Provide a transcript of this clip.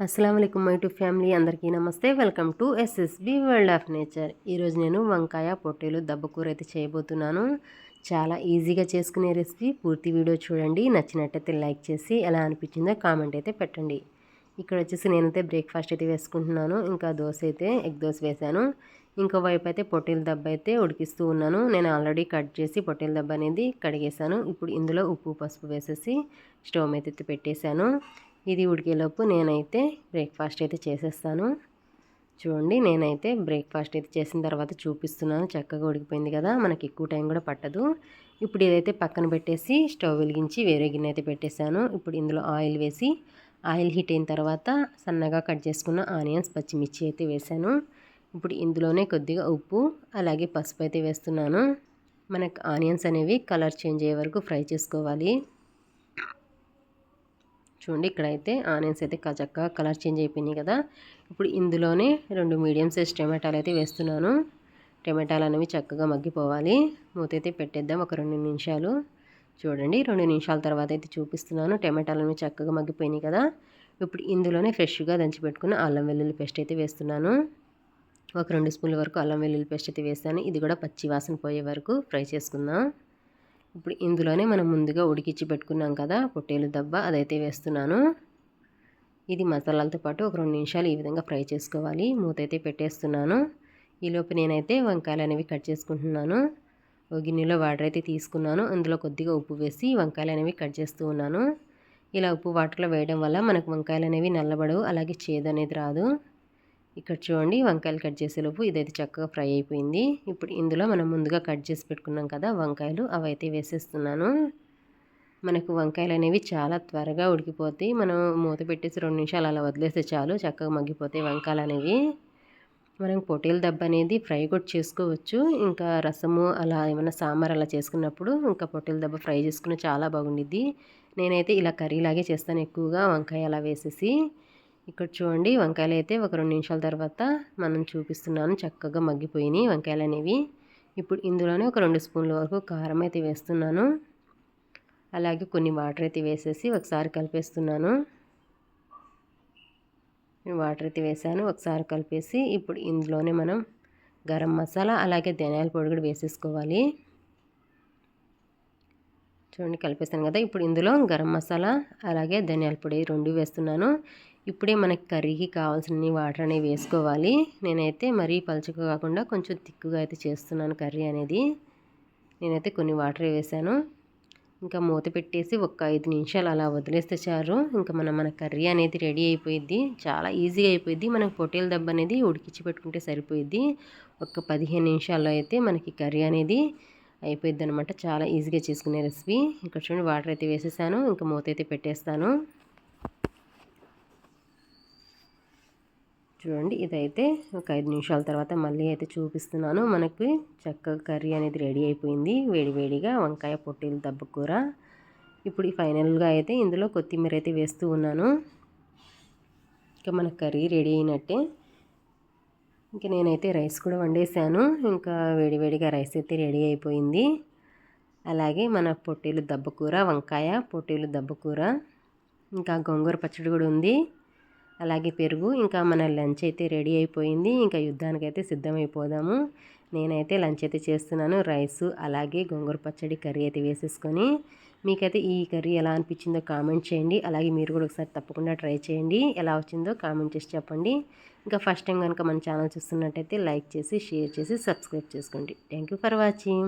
అస్సలం అయికుం my to family అందరికీ నమస్తే. Welcome to SSB world of nature. ఈరోజు నేను వంకాయ పొట్టేలు దబ్బకూర అయితే చేయబోతున్నాను. చాలా ఈజీగా చేసుకునే రెసిపీ. పూర్తి వీడియో చూడండి. నచ్చినట్టయితే లైక్ చేసి ఎలా అనిపించిందో కామెంట్ అయితే పెట్టండి. ఇక్కడ వచ్చేసి నేనైతే బ్రేక్ఫాస్ట్ అయితే వేసుకుంటున్నాను. ఇంకా దోశ అయితే ఎగ్ దోశ వేశాను. ఇంకోవైపు అయితే పొట్టేలు దెబ్బ అయితే ఉడికిస్తూ ఉన్నాను. నేను ఆల్రెడీ కట్ చేసి పొట్టేలు దెబ్బ అనేది కడిగేశాను. ఇప్పుడు ఇందులో ఉప్పు పసుపు వేసేసి స్టవ్ మీద అయితే పెట్టేశాను. ఇది ఉడికేలోపు నేనైతే బ్రేక్ఫాస్ట్ అయితే చేసేస్తాను. చూడండి, నేనైతే బ్రేక్ఫాస్ట్ అయితే చేసిన తర్వాత చూపిస్తున్నాను. చక్కగా ఉడికిపోయింది కదా, మనకి ఎక్కువ టైం కూడా పట్టదు. ఇప్పుడు ఇదైతే పక్కన పెట్టేసి స్టవ్ వెలిగించి వేరే గిన్నె అయితే పెట్టేశాను. ఇప్పుడు ఇందులో ఆయిల్ వేసి ఆయిల్ హీట్ అయిన తర్వాత సన్నగా కట్ చేసుకున్న ఆనియన్స్ పచ్చిమిర్చి అయితే వేశాను. ఇప్పుడు ఇందులోనే కొద్దిగా ఉప్పు అలాగే పసుపు అయితే వేస్తున్నాను. మనకు ఆనియన్స్ అనేవి కలర్ చేంజ్ అయ్యే వరకు ఫ్రై చేసుకోవాలి. చూడండి, ఇక్కడైతే ఆనియన్స్ అయితే చక్కగా కలర్ చేంజ్ అయిపోయినాయి కదా. ఇప్పుడు ఇందులోనే 2 మీడియం సైజ్ టమాటాలు అయితే వేస్తున్నాను. టమాటాలు అనేవి చక్కగా మగ్గిపోవాలి. మూత అయితే పెట్టేద్దాం ఒక 2 నిమిషాలు. చూడండి, 2 నిమిషాల తర్వాత అయితే చూపిస్తున్నాను. టమాటాలు అనేవి చక్కగా మగ్గిపోయినాయి కదా. ఇప్పుడు ఇందులోనే ఫ్రెష్గా దంచి పెట్టుకున్న అల్లం వెల్లుల్లి పేస్ట్ అయితే వేస్తున్నాను. ఒక 2 స్పూన్ల వరకు అల్లం వెల్లుల్లి పేస్ట్ అయితే వేస్తాను. ఇది కూడా పచ్చి వాసన పోయే వరకు ఫ్రై చేసుకుందాం. ఇప్పుడు ఇందులోనే మనం ముందుగా ఉడికించి పెట్టుకున్నాం కదా పొట్టేలు దెబ్బ, అదైతే వేస్తున్నాను. ఇది మసాలాలతో పాటు ఒక 2 నిమిషాలు ఈ విధంగా ఫ్రై చేసుకోవాలి. మూత అయితే పెట్టేస్తున్నాను. ఈలోపు నేనైతే వంకాయలు అనేవి కట్ చేసుకుంటున్నాను. ఒక గిన్నెలో వాటర్ అయితే తీసుకున్నాను. అందులో కొద్దిగా ఉప్పు వేసి వంకాయలు అనేవి కట్ చేస్తూ ఉన్నాను. ఇలా ఉప్పు వాటర్లో వేయడం వల్ల మనకు వంకాయలు అనేవి నల్లబడవు, అలాగే చేదు అనేది రాదు. ఇక్కడ చూడండి, వంకాయలు కట్ చేసేలోపు ఇదైతే చక్కగా ఫ్రై అయిపోయింది. ఇప్పుడు ఇందులో మనం ముందుగా కట్ చేసి పెట్టుకున్నాం కదా వంకాయలు, అవి అయితే వేసేస్తున్నాను. మనకు వంకాయలు అనేవి చాలా త్వరగా ఉడికిపోతాయి. మనం మూత పెట్టేసి 2 నిమిషాలు అలా వదిలేస్తే చాలు, చక్కగా మగ్గిపోతాయి వంకాయలు అనేవి. మనం పొట్టేలు దెబ్బ అనేది ఫ్రై కూడా చేసుకోవచ్చు. ఇంకా రసము అలా ఏమైనా సాంబార్ అలా చేసుకున్నప్పుడు ఇంకా పొట్టేలు దెబ్బ ఫ్రై చేసుకుని చాలా బాగుండిద్ది. నేనైతే ఇలా కర్రీలాగే చేస్తాను ఎక్కువగా, వంకాయ అలా వేసేసి. ఇక్కడ చూడండి, వంకాయలు అయితే ఒక 2 నిమిషాల తర్వాత మనం చూపిస్తున్నాను, చక్కగా మగ్గిపోయినాయి వంకాయలు అనేవి. ఇప్పుడు ఇందులోనే ఒక 2 స్పూన్ల వరకు కారం అయితే వేస్తున్నాను. అలాగే కొన్ని వాటర్ అయితే వేసేసి ఒకసారి కలిపేస్తున్నాను. వాటర్ అయితే వేసాను, ఒకసారి కలిపేసి ఇప్పుడు ఇందులోనే మనం గరం మసాలా అలాగే ధనియాల పొడి కూడా వేసేసుకోవాలి. చూడండి, కలిపేస్తాను కదా. ఇప్పుడు ఇందులో గరం మసాలా అలాగే ధనియాల పొడి 2 వేస్తున్నాను. ఇప్పుడే మనకి కర్రీకి కావాల్సిన వాటర్ అనేవి వేసుకోవాలి. నేనైతే మరీ పలుచగా కాకుండా కొంచెం తిక్కుగా అయితే చేస్తున్నాను కర్రీ అనేది. నేనైతే కొన్ని వాటర్ వేసాను. ఇంకా మూత పెట్టేసి ఒక 5 నిమిషాలు అలా వదిలేస్తే చాలు, ఇంకా మన కర్రీ అనేది రెడీ అయిపోయిద్ది. చాలా ఈజీగా అయిపోయిద్ది. మనకు పొట్టేలు దెబ్బ అనేది ఉడికించి పెట్టుకుంటే సరిపోయిద్ది. ఒక 15 నిమిషాల్లో అయితే మనకి కర్రీ అనేది అయిపోయిద్ది అనమాట. చాలా ఈజీగా చేసుకునే రెసిపీ. ఇక్కడ చూడండి, వాటర్ అయితే వేసేసాను. ఇంకా మూత అయితే పెట్టేస్తాను. చూడండి, ఇదైతే ఒక 5 నిమిషాల తర్వాత మళ్ళీ అయితే చూపిస్తున్నాను. మనకి చక్కగా కర్రీ అనేది రెడీ అయిపోయింది. వేడివేడిగా వంకాయ పొట్టేలు దబ్బకూర. ఇప్పుడు ఫైనల్గా అయితే ఇందులో కొత్తిమీర అయితే వేస్తూ ఉన్నాను. ఇంకా మన కర్రీ రెడీ అయినట్టే. ఇంకా నేనైతే రైస్ కూడా వండేసాను. ఇంకా వేడివేడిగా రైస్ అయితే రెడీ అయిపోయింది. అలాగే మన పొట్టేలు దబ్బకూర, వంకాయ పొట్టేలు దబ్బకూర, ఇంకా గోంగూర పచ్చడి కూడా ఉంది. అలాగే పెరుగు. ఇంకా మన లంచ్ అయితే రెడీ అయిపోయింది. ఇంకా యుద్ధానికైతే సిద్ధమైపోదాము. నేనైతే లంచ్ అయితే చేస్తున్నాను. రైసు అలాగే గోంగూర పచ్చడి కర్రీ అయితే వేసేసుకొని. మీకైతే ఈ కర్రీ ఎలా అనిపించిందో కామెంట్ చేయండి. అలాగే మీరు కూడా ఒకసారి తప్పకుండా ట్రై చేయండి. ఎలా వచ్చిందో కామెంట్ చేసి చెప్పండి. ఇంకా ఫస్ట్ టైం కనుక మన ఛానల్ చూస్తున్నట్టయితే లైక్ చేసి షేర్ చేసి సబ్స్క్రైబ్ చేసుకోండి. Thank you for watching.